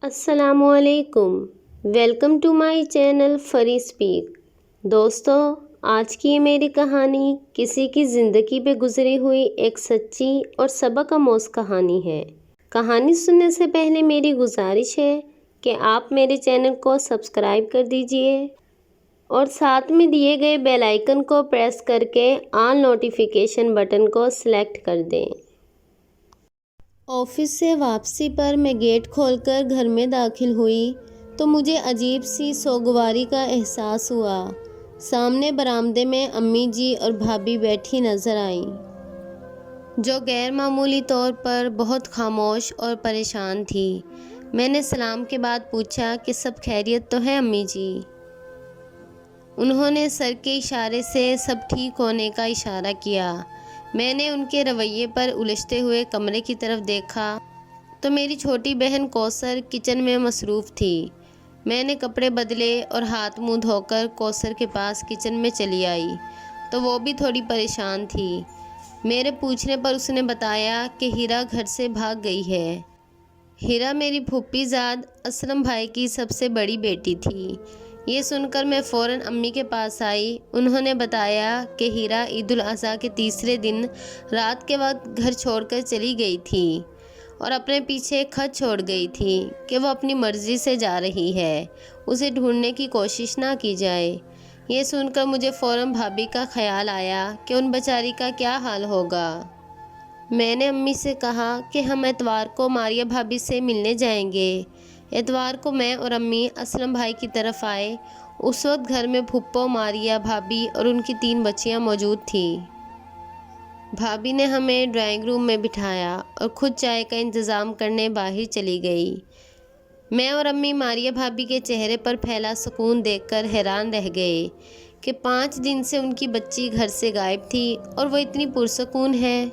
السلام علیکم، welcome to my channel Free Speak. دوستو، آج کی یہ میری کہانی کسی کی زندگی پہ گزری ہوئی ایک سچی اور سبق آموز کہانی ہے۔ کہانی سننے سے پہلے میری گزارش ہے کہ آپ میرے چینل کو سبسکرائب کر دیجئے اور ساتھ میں دیے گئے بیل آئیکن کو پریس کر کے آل نوٹیفیکیشن بٹن کو سلیکٹ کر دیں۔ آفس سے واپسی پر میں گیٹ کھول کر گھر میں داخل ہوئی تو مجھے عجیب سی سوگواری کا احساس ہوا۔ سامنے برآمدے میں امی جی اور بھابھی بیٹھی نظر آئیں، جو غیر معمولی طور پر بہت خاموش اور پریشان تھی۔ میں نے سلام کے بعد پوچھا کہ سب خیریت تو ہے امی جی؟ انہوں نے سر کے اشارے سے سب ٹھیک ہونے کا اشارہ کیا۔ میں نے ان کے رویے پر الجھتے ہوئے کمرے کی طرف دیکھا تو میری چھوٹی بہن کوثر کچن میں مصروف تھی۔ میں نے کپڑے بدلے اور ہاتھ منہ دھو کر کوثر کے پاس کچن میں چلی آئی تو وہ بھی تھوڑی پریشان تھی۔ میرے پوچھنے پر اس نے بتایا کہ ہیرا گھر سے بھاگ گئی ہے۔ ہیرا میری پھوپھی زاد اسلم بھائی کی سب سے بڑی بیٹی تھی۔ یہ سن کر میں فوراً امی کے پاس آئی۔ انہوں نے بتایا کہ ہیرا عید الاضحیٰ کے تیسرے دن رات کے وقت گھر چھوڑ کر چلی گئی تھی اور اپنے پیچھے خط چھوڑ گئی تھی کہ وہ اپنی مرضی سے جا رہی ہے، اسے ڈھونڈنے کی کوشش نہ کی جائے۔ یہ سن کر مجھے فوراً بھابھی کا خیال آیا کہ ان بیچاری کا کیا حال ہوگا۔ میں نے امی سے کہا کہ ہم اتوار کو ماریہ بھابھی سے ملنے جائیں گے۔ اتوار کو میں اور امی اسلم بھائی کی طرف آئے۔ اس وقت گھر میں پھپھو، ماریہ بھابھی اور ان کی 3 بچیاں موجود تھیں۔ بھابھی نے ہمیں ڈرائنگ روم میں بٹھایا اور خود چائے کا انتظام کرنے باہر چلی گئی۔ میں اور امی ماریہ بھابھی کے چہرے پر پھیلا سکون دیکھ کر حیران رہ گئے کہ 5 دن سے ان کی بچی گھر سے غائب تھی اور وہ اتنی پرسکون ہے۔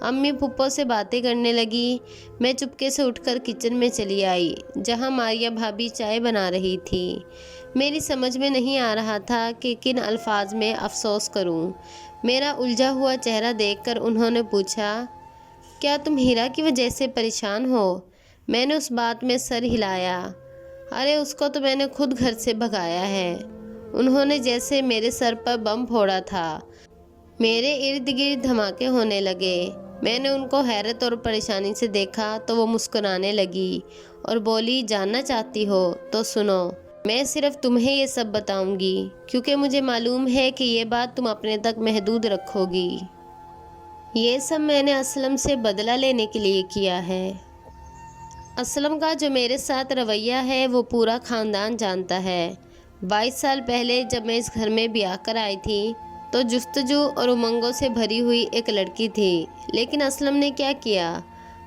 امی پھپھو سے باتیں کرنے لگی۔ میں چپکے سے اٹھ کر کچن میں چلی آئی جہاں ماریہ بھابھی چائے بنا رہی تھی۔ میری سمجھ میں نہیں آ رہا تھا کہ کن الفاظ میں افسوس کروں۔ میرا الجھا ہوا چہرہ دیکھ کر انہوں نے پوچھا، کیا تم ہیرا کی وجہ سے پریشان ہو؟ میں نے اس بات میں سر ہلایا۔ ارے اس کو تو میں نے خود گھر سے بھگایا ہے۔ انہوں نے جیسے میرے سر پر بم پھوڑا تھا۔ میرے ارد گرد دھماکے ہونے لگے۔ میں نے ان کو حیرت اور پریشانی سے دیکھا تو وہ مسکرانے لگی اور بولی، جاننا چاہتی ہو تو سنو، میں صرف تمہیں یہ سب بتاؤں گی کیونکہ مجھے معلوم ہے کہ یہ بات تم اپنے تک محدود رکھو گی۔ یہ سب میں نے اسلم سے بدلہ لینے کے لیے کیا ہے۔ اسلم کا جو میرے ساتھ رویہ ہے وہ پورا خاندان جانتا ہے۔ 22 سال پہلے جب میں اس گھر میں بیاہ کر آئی تھی تو جستجو اور امنگوں سے بھری ہوئی ایک لڑکی تھی، لیکن اسلم نے کیا کیا؟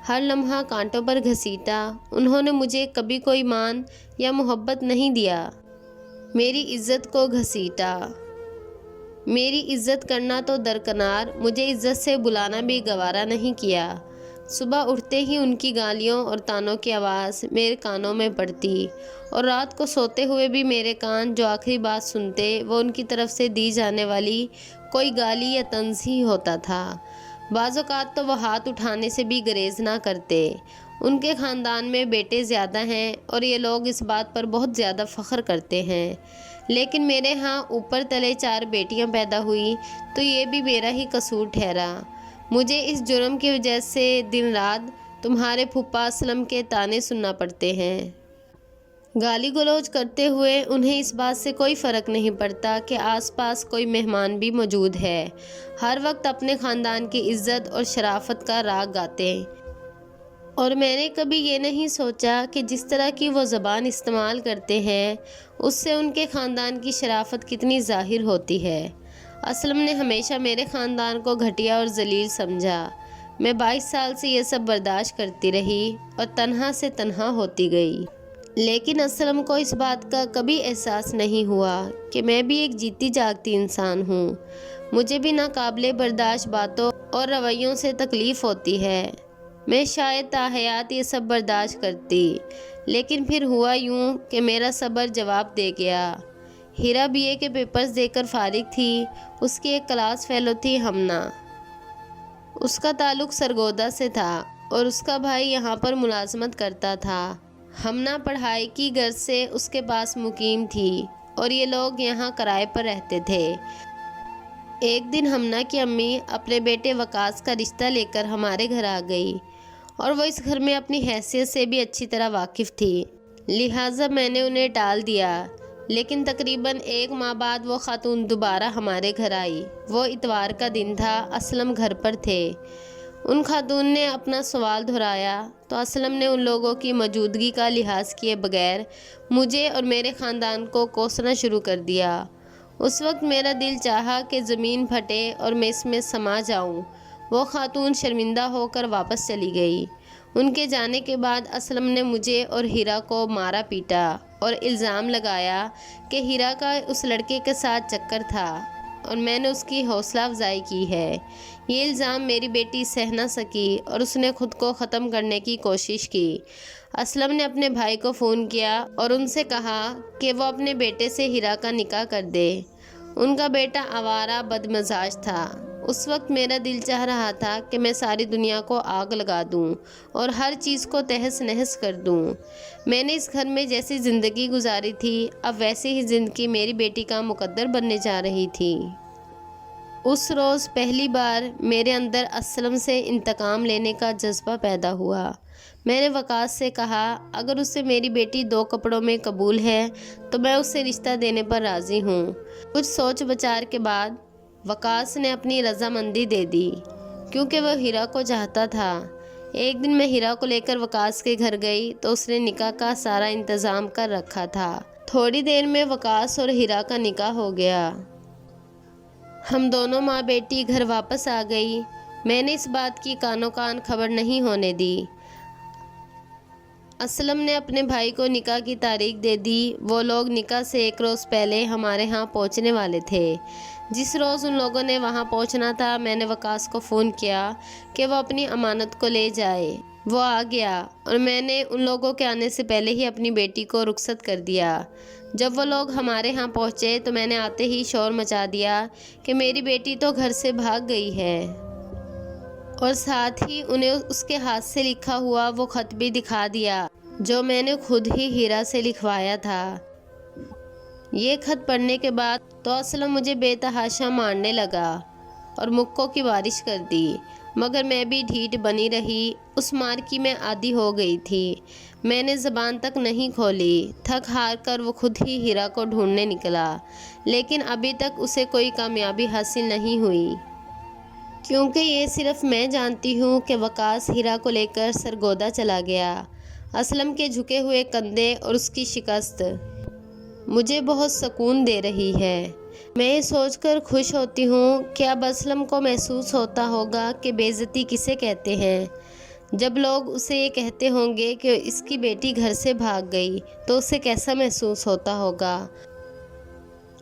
ہر لمحہ کانٹوں پر گھسیٹا۔ انہوں نے مجھے کبھی کوئی مان یا محبت نہیں دیا، میری عزت کو گھسیٹا۔ میری عزت کرنا تو درکنار، مجھے عزت سے بلانا بھی گوارا نہیں کیا۔ صبح اٹھتے ہی ان کی گالیوں اور طعنوں کی آواز میرے کانوں میں پڑتی اور رات کو سوتے ہوئے بھی میرے کان جو آخری بات سنتے وہ ان کی طرف سے دی جانے والی کوئی گالی یا طنز ہی ہوتا تھا۔ بعض اوقات تو وہ ہاتھ اٹھانے سے بھی گریز نہ کرتے۔ ان کے خاندان میں بیٹے زیادہ ہیں اور یہ لوگ اس بات پر بہت زیادہ فخر کرتے ہیں، لیکن میرے ہاں اوپر تلے 4 بیٹیاں پیدا ہوئی تو یہ بھی میرا ہی قصور ٹھہرا۔ مجھے اس جرم کی وجہ سے دن رات تمہارے پھپھا اسلم کے طعنے سننا پڑتے ہیں۔ گالی گلوچ کرتے ہوئے انہیں اس بات سے کوئی فرق نہیں پڑتا کہ آس پاس کوئی مہمان بھی موجود ہے۔ ہر وقت اپنے خاندان کی عزت اور شرافت کا راگ گاتے، اور میں نے کبھی یہ نہیں سوچا کہ جس طرح کی وہ زبان استعمال کرتے ہیں اس سے ان کے خاندان کی شرافت کتنی ظاہر ہوتی ہے۔ اسلم نے ہمیشہ میرے خاندان کو گھٹیا اور ذلیل سمجھا۔ میں 22 سال سے یہ سب برداشت کرتی رہی اور تنہا سے تنہا ہوتی گئی، لیکن اسلم کو اس بات کا کبھی احساس نہیں ہوا کہ میں بھی ایک جیتی جاگتی انسان ہوں۔ مجھے بھی ناقابل برداشت باتوں اور رویوں سے تکلیف ہوتی ہے۔ میں شاید تاحیات یہ سب برداشت کرتی، لیکن پھر ہوا یوں کہ میرا صبر جواب دے گیا۔ ہیرا BA کے پیپرز دے کر فارغ تھی۔ اس کی ایک کلاس فیلو تھی ہمنا۔ اس کا تعلق سرگودا سے تھا اور اس کا بھائی یہاں پر ملازمت کرتا تھا۔ ہمنا پڑھائی کی غرض سے اس کے پاس مقیم تھی اور یہ لوگ یہاں کرائے پر رہتے تھے۔ ایک دن ہمنا کی امی اپنے بیٹے وقاص کا رشتہ لے کر ہمارے گھر آ گئی اور وہ اس گھر میں اپنی حیثیت سے بھی اچھی طرح واقف تھی، لہٰذا میں نے انہیں ٹال دیا۔ لیکن تقریباً 1 ماہ بعد وہ خاتون دوبارہ ہمارے گھر آئی۔ وہ اتوار کا دن تھا، اسلم گھر پر تھے۔ ان خاتون نے اپنا سوال دہرایا تو اسلم نے ان لوگوں کی موجودگی کا لحاظ کیے بغیر مجھے اور میرے خاندان کو کوسنا شروع کر دیا۔ اس وقت میرا دل چاہا کہ زمین پھٹے اور میں اس میں سما جاؤں۔ وہ خاتون شرمندہ ہو کر واپس چلی گئی۔ ان کے جانے کے بعد اسلم نے مجھے اور ہیرا کو مارا پیٹا اور الزام لگایا کہ ہیرا کا اس لڑکے کے ساتھ چکر تھا اور میں نے اس کی حوصلہ افزائی کی ہے۔ یہ الزام میری بیٹی سہ نہ سکی اور اس نے خود کو ختم کرنے کی کوشش کی۔ اسلم نے اپنے بھائی کو فون کیا اور ان سے کہا کہ وہ اپنے بیٹے سے ہیرا کا نکاح کر دے۔ ان کا بیٹا آوارہ بد مزاج تھا۔ اس وقت میرا دل چاہ رہا تھا کہ میں ساری دنیا کو آگ لگا دوں اور ہر چیز کو تہس نہس کر دوں۔ میں نے اس گھر میں جیسی زندگی گزاری تھی، اب ویسی ہی زندگی میری بیٹی کا مقدر بننے جا رہی تھی۔ اس روز پہلی بار میرے اندر اسلم سے انتقام لینے کا جذبہ پیدا ہوا۔ میں نے وقاص سے کہا اگر اسے میری بیٹی 2 کپڑوں میں قبول ہے تو میں اسے رشتہ دینے پر راضی ہوں۔ کچھ سوچ بچار کے بعد وقاص نے اپنی رضامندی دے دی کیونکہ وہ ہیرا کو چاہتا تھا۔ ایک دن میں ہیرا کو لے کر وقاص کے گھر گئی تو اس نے نکاح کا سارا انتظام کر رکھا تھا۔ تھوڑی دیر میں وقاص اور ہیرا کا نکاح ہو گیا۔ ہم دونوں ماں بیٹی گھر واپس آ گئی۔ میں نے اس بات کی کانوں کان خبر نہیں ہونے دی۔ اسلم نے اپنے بھائی کو نکاح کی تاریخ دے دی۔ وہ لوگ نکاح سے 1 روز پہلے ہمارے ہاں پہنچنے والے تھے۔ جس روز ان لوگوں نے وہاں پہنچنا تھا میں نے وقاص کو فون کیا کہ وہ اپنی امانت کو لے جائے۔ وہ آ گیا اور میں نے ان لوگوں کے آنے سے پہلے ہی اپنی بیٹی کو رخصت کر دیا۔ جب وہ لوگ ہمارے ہاں پہنچے تو میں نے آتے ہی شور مچا دیا کہ میری بیٹی تو گھر سے بھاگ گئی ہے، اور ساتھ ہی انہیں اس کے ہاتھ سے لکھا ہوا وہ خط بھی دکھا دیا جو میں نے خود ہی ہیرا سے لکھوایا تھا۔ یہ خط پڑھنے کے بعد تو اسلم مجھے بے تحاشا مارنے لگا اور مکوں کی بارش کر دی، مگر میں بھی ڈھیٹ بنی رہی۔ اس مار کی میں عادی ہو گئی تھی۔ میں نے زبان تک نہیں کھولی۔ تھک ہار کر وہ خود ہی ہیرا کو ڈھونڈنے نکلا، لیکن ابھی تک اسے کوئی کامیابی حاصل نہیں ہوئی، کیونکہ یہ صرف میں جانتی ہوں کہ وقاص ہیرا کو لے کر سرگودا چلا گیا۔ اسلم کے جھکے ہوئے کندھے اور اس کی شکست مجھے بہت سکون دے رہی ہے۔ میں یہ سوچ کر خوش ہوتی ہوں کہ اب اسلم کو محسوس ہوتا ہوگا کہ بے عزتی کسے کہتے ہیں۔ جب لوگ اسے یہ کہتے ہوں گے کہ اس کی بیٹی گھر سے بھاگ گئی تو اسے کیسا محسوس ہوتا ہوگا۔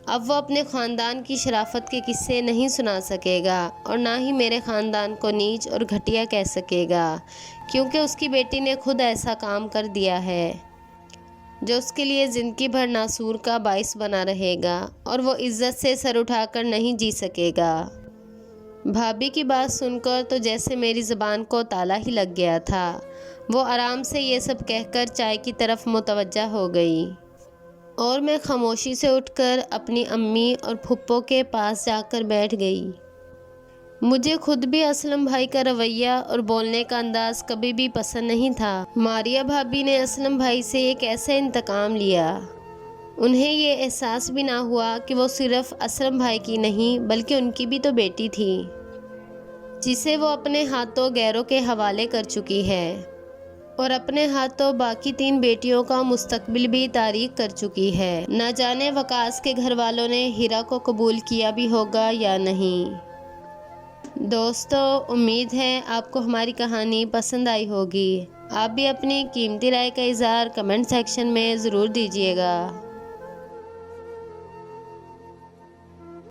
اب وہ اپنے خاندان کی شرافت کے قصے نہیں سنا سکے گا اور نہ ہی میرے خاندان کو نیچ اور گھٹیا کہہ سکے گا، کیونکہ اس کی بیٹی نے خود ایسا کام کر دیا ہے جو اس کے لیے زندگی بھر ناسور کا باعث بنا رہے گا اور وہ عزت سے سر اٹھا کر نہیں جی سکے گا۔ بھابھی کی بات سن کر تو جیسے میری زبان کو تالا ہی لگ گیا تھا۔ وہ آرام سے یہ سب کہہ کر چائے کی طرف متوجہ ہو گئی اور میں خاموشی سے اٹھ کر اپنی امی اور پھپھو کے پاس جا کر بیٹھ گئی۔ مجھے خود بھی اسلم بھائی کا رویہ اور بولنے کا انداز کبھی بھی پسند نہیں تھا۔ ماریہ بھابھی نے اسلم بھائی سے ایک ایسا انتقام لیا، انہیں یہ احساس بھی نہ ہوا کہ وہ صرف اسلم بھائی کی نہیں بلکہ ان کی بھی تو بیٹی تھی، جسے وہ اپنے ہاتھوں غیروں کے حوالے کر چکی ہے اور اپنے ہاتھوں باقی 3 بیٹیوں کا مستقبل بھی تاریک کر چکی ہے۔ نہ جانے وقاص کے گھر والوں نے ہیرا کو قبول کیا بھی ہوگا یا نہیں۔ دوستو، امید ہے آپ کو ہماری کہانی پسند آئی ہوگی۔ آپ بھی اپنی قیمتی رائے کا اظہار کمنٹ سیکشن میں ضرور دیجیے گا۔